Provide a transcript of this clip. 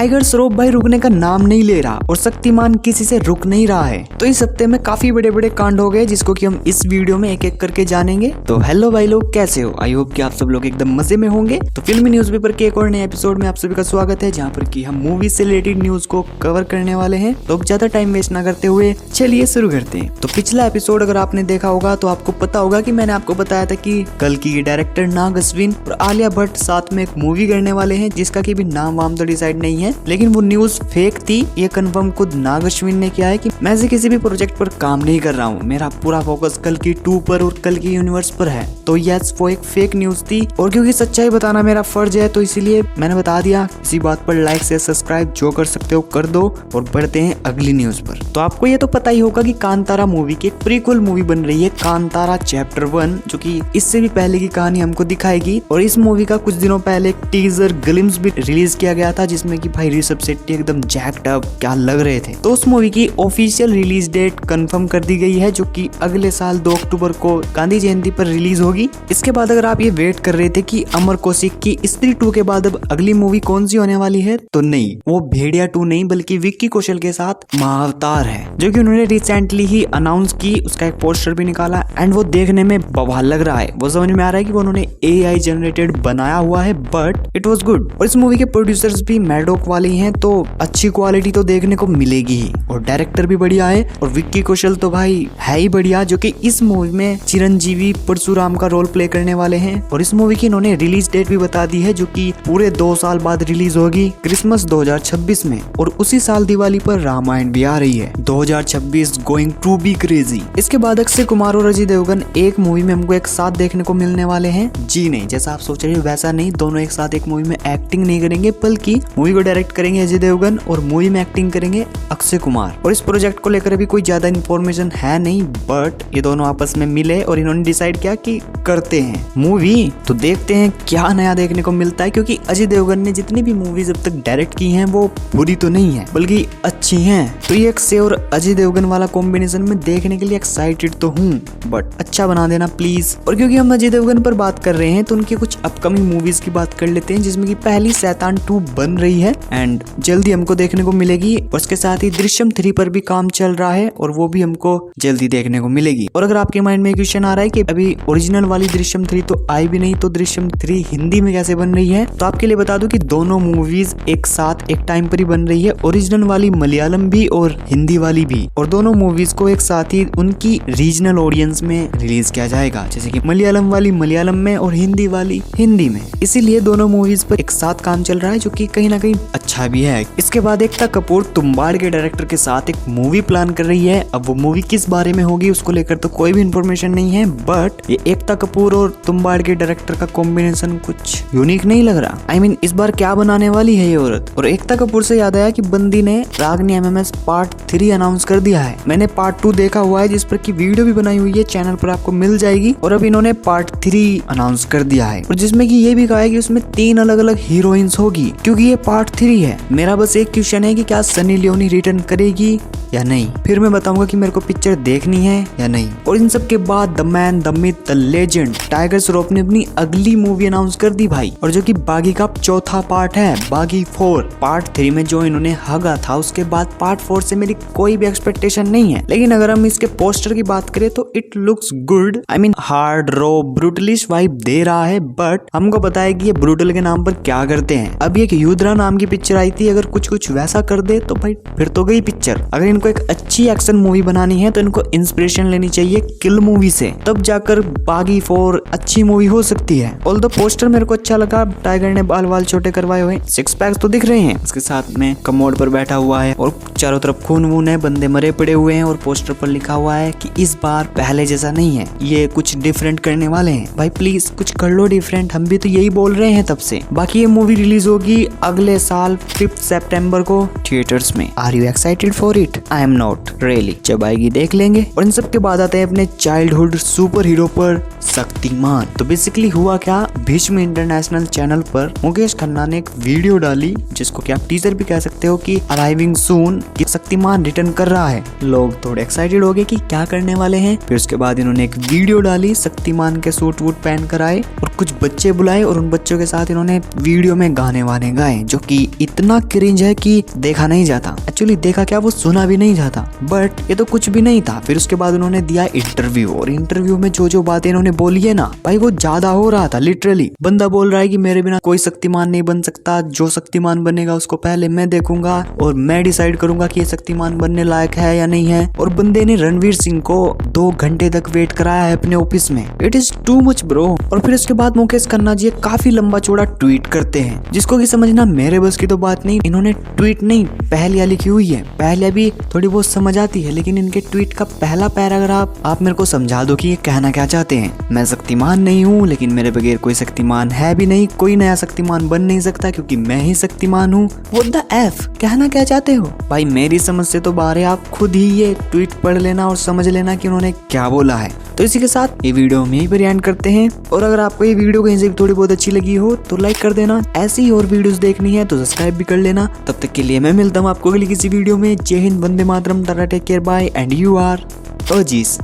Tiger Shroff भाई रुकने का नाम नहीं ले रहा और शक्तिमान किसी से रुक नहीं रहा है। तो इस हफ्ते में काफी बड़े बड़े कांड हो गए जिसको कि हम इस वीडियो में एक एक करके जानेंगे। तो हेलो भाई लोग, कैसे हो? आई होप कि आप सब लोग एकदम मजे में होंगे। तो फिल्मी न्यूज़पेपर के एक और नए एपिसोड में आप सभी का स्वागत है, जहाँ पर कि हम मूवी से रिलेटेड न्यूज को कवर करने वाले हैं। तो ज्यादा टाइम वेस्ट ना करते हुए चलिए शुरू करते हैं। तो पिछला एपिसोड अगर आपने देखा होगा तो आपको पता होगा कि मैंने आपको बताया था कि कल की डायरेक्टर नाग अश्विन और आलिया भट्ट साथ में एक मूवी करने वाले हैं, जिसका की भी नाम वाम तो डिसाइड नहीं है, लेकिन वो न्यूज फेक थी। ये कंफर्म खुद नाग अश्विन ने किया है कि मैं से किसी भी प्रोजेक्ट पर काम नहीं कर रहा हूँ, मेरा पूरा फोकस कल की 2 पर और कल की यूनिवर्स पर है। तो यस, वो एक फेक न्यूज थी और क्योंकि सच्चाई बताना मेरा फर्ज है तो इसीलिए मैंने बता दिया। इसी बात पर लाइक से सब्सक्राइब जो कर सकते हो कर दो और बढ़ते हैं अगली न्यूज पर। तो आपको ये तो पता ही होगा कि कांतारा मूवी की एक प्रीक्वल मूवी बन रही है, कांतारा चैप्टर 1, जो कि इससे भी पहले की कहानी हमको दिखाएगी। और इस मूवी का कुछ दिनों पहले एक टीजर ग्लिम्स भी रिलीज किया गया था, जिसमें कि भाई ऋषभ शेट्टी एकदम जैक्ड अप क्या लग रहे थे। तो उस मूवी की ऑफिशियल रिलीज डेट कंफर्म कर दी गई है, जो कि अगले साल 2 अक्टूबर को गांधी जयंती पर रिलीज होगी। इसके बाद अगर आप ये वेट कर रहे थे कि अमर कौशिक की स्त्री 2 के बाद अब अगली मूवी कौन सी होने वाली है, तो नहीं, वो भेड़िया 2 नहीं बल्कि विक्की कौशल के साथ महाअवतार है, जो कि उन्होंने रिसेंटली ही अनाउंस की। उसका एक पोस्टर भी निकाला एंड वो देखने में बवाल लग रहा है। वो समझ में आ रहा है कि वो उन्होंने AI जनरेटेड बनाया हुआ है, बट इट वाज गुड। और इस मूवी के प्रोड्यूसर्स भी मैडोक वाले हैं, तो अच्छी क्वालिटी तो देखने को मिलेगी ही। और डायरेक्टर भी बढ़िया है और विक्की कौशल तो भाई है ही बढ़िया, जो कि इस मूवी में चिरंजीवी परशुराम का रोल प्ले करने वाले हैं। और इस मूवी की इन्होंने रिलीज डेट भी बता दी है, जो कि पूरे 2 साल बाद रिलीज होगी, क्रिसमस 2026 में। और उसी साल दिवाली पर रामायण भी आ रही है। 2026 गोइंग टू बी क्रेजी। इसके बाद अक्षय कुमार और अजय देवगन एक मूवी में हमको एक साथ देखने को मिलने वाले हैं। जी नहीं, जैसा आप सोच रहे हो वैसा नहीं, दोनों एक साथ एक मूवी में एक्टिंग नहीं करेंगे, बल्कि मूवी को डायरेक्ट करेंगे अजय देवगन और मूवी में एक्टिंग करेंगे अक्षय कुमार। और इस प्रोजेक्ट को लेकर अभी कोई ज्यादा इन्फॉर्मेशन है नहीं, बट ये दोनों आपस में मिले और इन्होंने डिसाइड किया कि करते हैं मूवी। तो देखते हैं क्या नया देखने को मिलता है, क्योंकि अजय देवगन ने जितनी भी मूवीज अब तक डायरेक्ट की हैं वो बुरी तो नहीं है बल्कि अच्छी हैं। तो ये अक्षय और अजय देवगन वाला कॉम्बिनेशन में देखने के लिए एक्साइटेड तो हूँ, बट अच्छा बना देना प्लीज। और क्योंकि हम अजय देवगन पर बात कर रहे हैं तो उनकी कुछ अपकमिंग मूवीज की बात कर लेते हैं, जिसमें की पहली शैतान 2 बन रही है एंड जल्दी हमको देखने को मिलेगी। और उसके साथ ही दृश्यम 3 पर भी काम चल रहा है और वो भी हमको जल्दी देखने को मिलेगी। और अगर आपके माइंड में क्वेश्चन आ रहा है कि अभी ओरिजिनल वाली दृश्यम 3 तो आई भी नहीं, तो दृश्यम 3 हिंदी में कैसे बन रही है, तो आपके लिए बता दूं कि दोनों मूवीज एक साथ एक टाइम पर ही बन रही है, ओरिजिनल वाली मलयालम भी और हिंदी वाली भी। और दोनों मूवीज को एक साथ ही उनकी रीजनल ऑडियंस में रिलीज किया जाएगा, जैसे कि मलयालम वाली मलयालम में और हिंदी वाली हिंदी में। इसीलिए दोनों मूवीज पर एक साथ काम चल रहा है, जो कि कहीं ना कहीं अच्छा भी है। इसके बाद एकता कपूर तुम्बाड़ के डायरेक्टर के साथ एक मूवी प्लान कर रही है। अब वो मूवी किस बारे में होगी उसको लेकर तो कोई भी इंफॉर्मेशन नहीं है, बट ये एकता कपूर और तुम्बाड़ के डायरेक्टर का कॉम्बिनेशन कुछ यूनिक नहीं लग रहा। I mean, इस बार क्या बनाने वाली है ये औरत। और एकता कपूर से याद आया कि बंदी ने रागनी MMS पार्ट 3 अनाउंस कर दिया है। मैंने पार्ट 2 देखा हुआ है, जिस पर की वीडियो भी बनाई हुई है, चैनल पर आपको मिल जाएगी। और अब इन्होंने पार्ट 3 अनाउंस कर दिया है, और जिसमें कि ये भी कहा है कि उसमें 3 अलग अलग हीरोइंस होगी, क्योंकि ये पार्ट 3 है। मेरा बस एक क्वेश्चन है कि क्या सनी लियोनी रिटर्न करेगी या नहीं, फिर मैं बताऊंगा कि मेरे को पिक्चर देखनी है या नहीं। और इन सब के बाद the man the myth the legend tiger Shroff ने अपनी अगली मूवी अनाउंस कर दी भाई, और जो कि बागी का चौथा पार्ट है, बागी 4। पार्ट 3 में जो इन्होंने हगा था, उसके बाद पार्ट 4 से मेरी कोई भी एक्सपेक्टेशन नहीं है। लेकिन अगर हम इसके पोस्टर की बात करें तो it looks good. I mean hard raw brutalish vibe दे रहा है, बट हमको पता है कि ये ब्रूटल के नाम पर क्या करते हैं। अब एक युद्रा नाम की पिक्चर आई थी, अगर कुछ वैसा कर दे तो भाई फिर तो गई पिक्चर। अगर इनको एक अच्छी एक्शन मूवी बनानी है तो इनको इंस्पिरेशन लेनी चाहिए किल मूवी से, तब जाकर बागी 4 अच्छी मूवी हो सकती है। ऑल्दो पोस्टर मेरे को अच्छा लगा, टाइगर ने बाल छोटे करवाए हुए, 6 पैक्स तो दिख रहे हैं, इसके साथ में कमोड पर बैठा हुआ है और चारों तरफ खून वून है, बंदे मरे पड़े हुए हैं। और पोस्टर पर लिखा हुआ है कि इस बार पहले जैसा नहीं है, ये कुछ डिफरेंट करने वाले हैं। भाई प्लीज कुछ कर लो डिफरेंट, हम भी तो यही बोल रहे हैं तब से। बाकी ये मूवी रिलीज होगी अगले साल 5 सितंबर को थिएटर्स में। Are you excited for it? I am not really. जब आएगी देख लेंगे। और इन सब के बाद आते हैं अपने चाइल्डहुड सुपर हीरो पर, शक्तिमान। तो बेसिकली हुआ क्या, भीष्म इंटरनेशनल चैनल पर मुकेश खन्ना ने एक वीडियो डाली जिसको कि आप टीजर भी कह सकते हो कि अराइविंग सून कि शक्तिमान रिटर्न कर रहा है। लोग थोड़े एक्साइटेड हो गए कि क्या करने वाले हैं। फिर उसके बाद इन्होंने एक वीडियो डाली, शक्तिमान के सूट वूट पहन कर आए और कुछ बच्चे बुलाए और उन बच्चों के साथ इन्होंने वीडियो में गाने वाने गाए जो कि इतना क्रिंज है कि देखा नहीं जाता। एक्चुअली देखा क्या, वो सुना भी नहीं जाता। बट ये तो कुछ भी नहीं था। फिर उसके बाद उन्होंने दिया इंटरव्यू और इंटरव्यू में जो बातें इन्होंने बोली है ना भाई, वो ज्यादा हो रहा था। लिटरली बंदा बोल रहा है कि मेरे बिना कोई शक्तिमान नहीं बन सकता, जो शक्तिमान बनेगा उसको पहले मैं देखूंगा और मैं डिसाइड करूंगा कि ये शक्तिमान बनने लायक है या नहीं है। और बंदे ने रणवीर सिंह को 2 घंटे तक वेट कराया है अपने ऑफिस में। It is too much bro. और फिर उसके बाद मुकेश खन्ना जी काफी लंबा चौड़ा ट्वीट करते हैं जिसको कि समझना मेरे बस की तो बात नहीं। इन्होंने ट्वीट नहीं पहलिया लिखी हुई है, पहले भी थोड़ी बहुत समझ आती है, लेकिन इनके ट्वीट का पहला पैराग्राफ आप मेरे को समझा दो कि ये कहना क्या चाहते हैं। मैं शक्तिमान नहीं हूँ, लेकिन मेरे बगैर कोई शक्तिमान है भी नहीं, कोई नया शक्तिमान बन नहीं सकता क्योंकि मैं ही शक्तिमान हूँ। व्हाट द एफ, कहना क्या चाहते हो भाई? मेरी समझ से तो बाहर है। आप खुद ही ये ट्वीट पढ़ लेना और समझ लेना कि उन्होंने क्या बोला है। तो इसी के साथ ये वीडियो हम यहीं पर एंड करते हैं। और अगर आपको ये वीडियो कहीं से भी थोड़ी बहुत अच्छी लगी हो तो लाइक कर देना। ऐसी ही और वीडियोस देखनी है तो सब्सक्राइब भी कर लेना। तब तक के लिए मैं मिलता हूँ आपको अगली किसी वीडियो में। जय हिंद, Vande Mataram, tata, take care, bye and you are OGs.